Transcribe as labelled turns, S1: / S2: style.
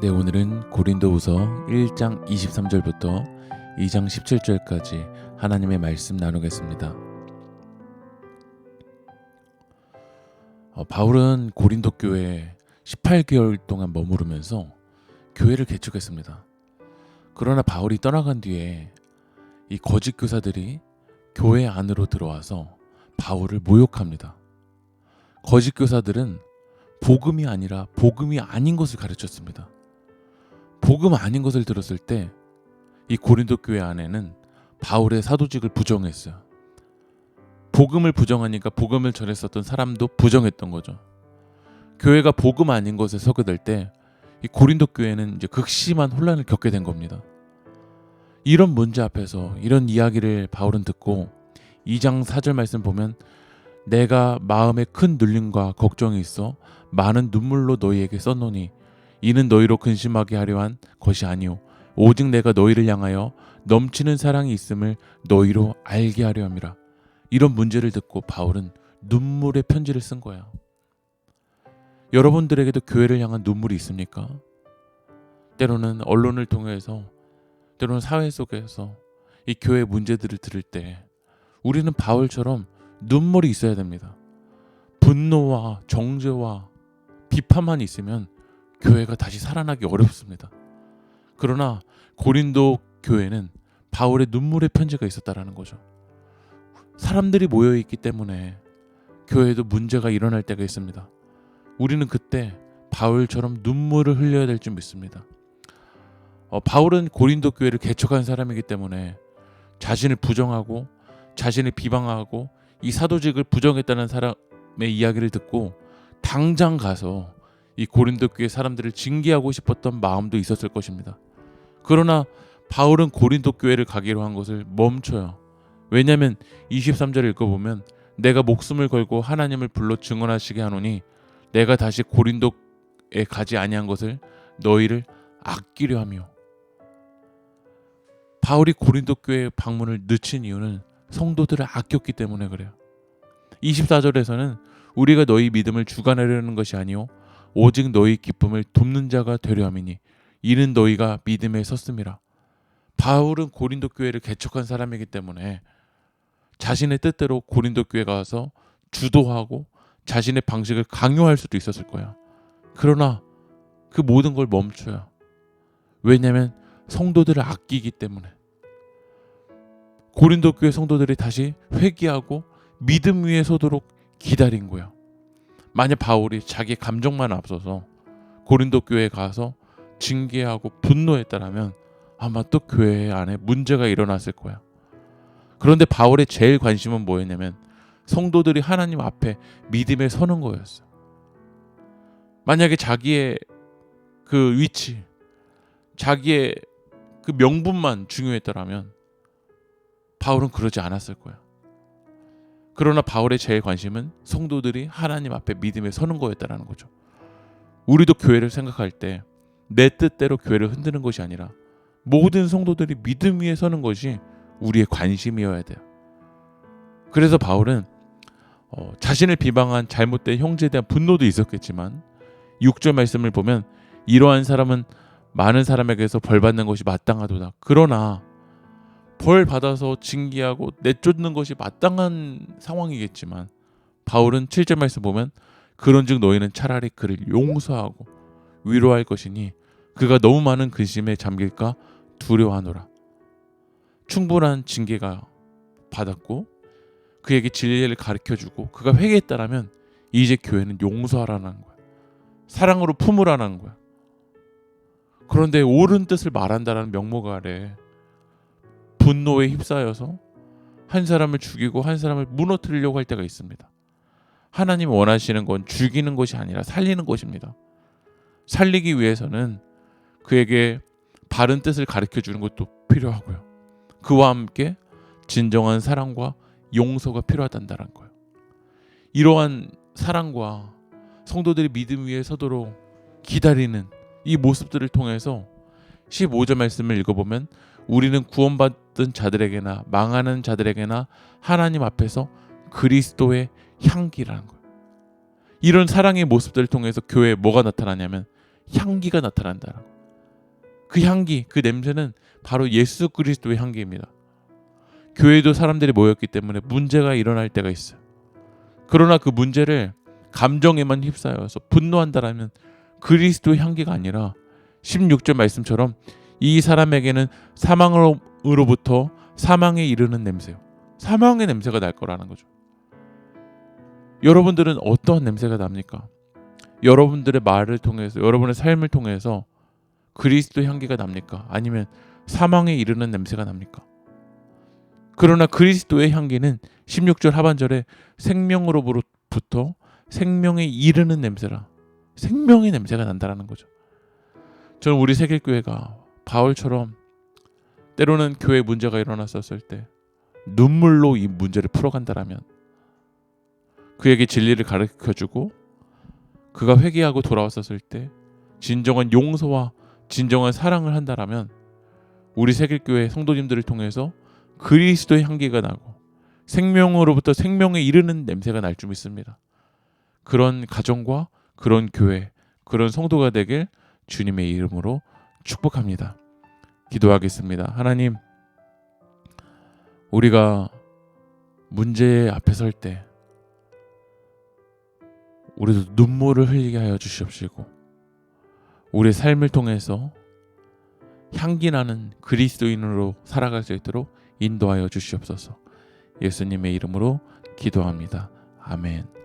S1: 네, 오늘은 고린도후서 1장 23절부터 2장 17절까지 하나님의 말씀 나누겠습니다. 바울은 고린도 교회에 18개월 동안 머무르면서 교회를 개척했습니다. 그러나 바울이 떠나간 뒤에 이 거짓 교사들이 교회 안으로 들어와서 바울을 모욕합니다. 거짓 교사들은 복음이 아니라 복음이 아닌 것을 가르쳤습니다. 복음 아닌 것을 들었을 때 이 고린도 교회 안에는 바울의 사도직을 부정했어요. 복음을 부정하니까 복음을 전했었던 사람도 부정했던 거죠. 교회가 복음 아닌 것에 서게 될 때 이 고린도 교회는 이제 극심한 혼란을 겪게 된 겁니다. 이런 문제 앞에서 이런 이야기를 바울은 듣고 2장 4절 말씀 보면 내가 마음에 큰 눌림과 걱정이 있어 많은 눈물로 너희에게 썼노니 이는 너희로 근심하게 하려 한 것이 아니오 오직 내가 너희를 향하여 넘치는 사랑이 있음을 너희로 알게 하려 함이라. 이런 문제를 듣고 바울은 눈물의 편지를 쓴 거야. 여러분들에게도 교회를 향한 눈물이 있습니까? 때로는 언론을 통해서 때로는 사회 속에서 이 교회 문제들을 들을 때 우리는 바울처럼 눈물이 있어야 됩니다. 분노와 정죄와 비판만 있으면 교회가 다시 살아나기 어렵습니다. 그러나 고린도 교회는 바울의 눈물의 편지가 있었다라는 거죠. 사람들이 모여있기 때문에 교회에도 문제가 일어날 때가 있습니다. 우리는 그때 바울처럼 눈물을 흘려야 될 줄 믿습니다. 바울은 고린도 교회를 개척한 사람이기 때문에 자신을 부정하고 자신을 비방하고 이 사도직을 부정했다는 사람의 이야기를 듣고 당장 가서 이 고린도 교회 사람들을 징계하고 싶었던 마음도 있었을 것입니다. 그러나 바울은 고린도 교회를 가기로 한 것을 멈춰요. 왜냐하면 23절을 읽어보면 내가 목숨을 걸고 하나님을 불러 증언하시게 하노니 내가 다시 고린도에 가지 아니한 것을 너희를 아끼려 하며. 바울이 고린도 교회 방문을 늦춘 이유는 성도들을 아꼈기 때문에 그래요. 24절에서는 우리가 너희 믿음을 주관하려는 것이 아니오 오직 너희 기쁨을 돕는 자가 되려 함이니 이는 너희가 믿음에 섰음이라. 바울은 고린도 교회를 개척한 사람이기 때문에 자신의 뜻대로 고린도 교회 가서 주도하고 자신의 방식을 강요할 수도 있었을 거야. 그러나 그 모든 걸 멈춰요. 왜냐하면 성도들을 아끼기 때문에. 고린도 교회 성도들이 다시 회개하고 믿음 위에 서도록 기다린 거야. 만약 바울이 자기 감정만 앞서서 고린도 교회에 가서 징계하고 분노했다라면 아마 또 교회 안에 문제가 일어났을 거야. 그런데 바울의 제일 관심은 뭐였냐면 성도들이 하나님 앞에 믿음에 서는 거였어. 만약에 자기의 그 위치, 자기의 그 명분만 중요했더라면 바울은 그러지 않았을 거야. 그러나 바울의 제일 관심은 성도들이 하나님 앞에 믿음에 서는 거였다는 거죠. 우리도 교회를 생각할 때 내 뜻대로 교회를 흔드는 것이 아니라 모든 성도들이 믿음 위에 서는 것이 우리의 관심이어야 돼요. 그래서 바울은 자신을 비방한 잘못된 형제에 대한 분노도 있었겠지만 6절 말씀을 보면 이러한 사람은 많은 사람에게서 벌받는 것이 마땅하도다. 그러나 벌 받아서 징계하고 내쫓는 것이 마땅한 상황이겠지만 바울은 7절 말씀 보면 그런즉 너희는 차라리 그를 용서하고 위로할 것이니 그가 너무 많은 근심에 잠길까 두려워하노라. 충분한 징계가 받았고 그에게 진리를 가르쳐주고 그가 회개했다라면 이제 교회는 용서하라는 거야. 사랑으로 품으라는 거야. 그런데 옳은 뜻을 말한다라는 명목 아래 분노에 휩싸여서 한 사람을 죽이고 한 사람을 무너뜨리려고 할 때가 있습니다. 하나님이 원하시는 건 죽이는 것이 아니라 살리는 것입니다. 살리기 위해서는 그에게 바른 뜻을 가르쳐주는 것도 필요하고요. 그와 함께 진정한 사랑과 용서가 필요하다는 거예요. 이러한 사랑과 성도들이 믿음 위에 서도록 기다리는 이 모습들을 통해서 15절 말씀을 읽어보면 우리는 구원받은 자들에게나 망하는 자들에게나 하나님 앞에서 그리스도의 향기라는 거예요. 이런 사랑의 모습들을 통해서 교회에 뭐가 나타나냐면 향기가 나타난다라고. 그 향기, 그 냄새는 바로 예수 그리스도의 향기입니다. 교회도 사람들이 모였기 때문에 문제가 일어날 때가 있어요. 그러나 그 문제를 감정에만 휩싸여서 분노한다라면 그리스도의 향기가 아니라 16절 말씀처럼 이 사람에게는 사망으로부터 사망에 이르는 냄새요. 사망의 냄새가 날 거라는 거죠. 여러분들은 어떠한 냄새가 납니까? 여러분들의 말을 통해서, 여러분의 삶을 통해서 그리스도의 향기가 납니까? 아니면 사망에 이르는 냄새가 납니까? 그러나 그리스도의 향기는 16절 하반절에 생명으로부터 생명에 이르는 냄새라, 생명의 냄새가 난다라는 거죠. 저는 우리 새길교회가 바울처럼 때로는 교회 문제가 일어났었을 때 눈물로 이 문제를 풀어간다라면, 그에게 진리를 가르쳐주고 그가 회개하고 돌아왔었을 때 진정한 용서와 진정한 사랑을 한다라면 우리 새길교회 성도님들을 통해서 그리스도의 향기가 나고 생명으로부터 생명에 이르는 냄새가 날 줄 믿습니다. 그런 가정과 그런 교회, 그런 성도가 되길 주님의 이름으로 축복합니다. 기도하겠습니다. 하나님, 우리가 문제 앞에 설 때 우리도 눈물을 흘리게 하여 주시옵시고, 우리의 삶을 통해서 향기 나는 그리스도인으로 살아갈 수 있도록 인도하여 주시옵소서. 예수님의 이름으로 기도합니다. 아멘.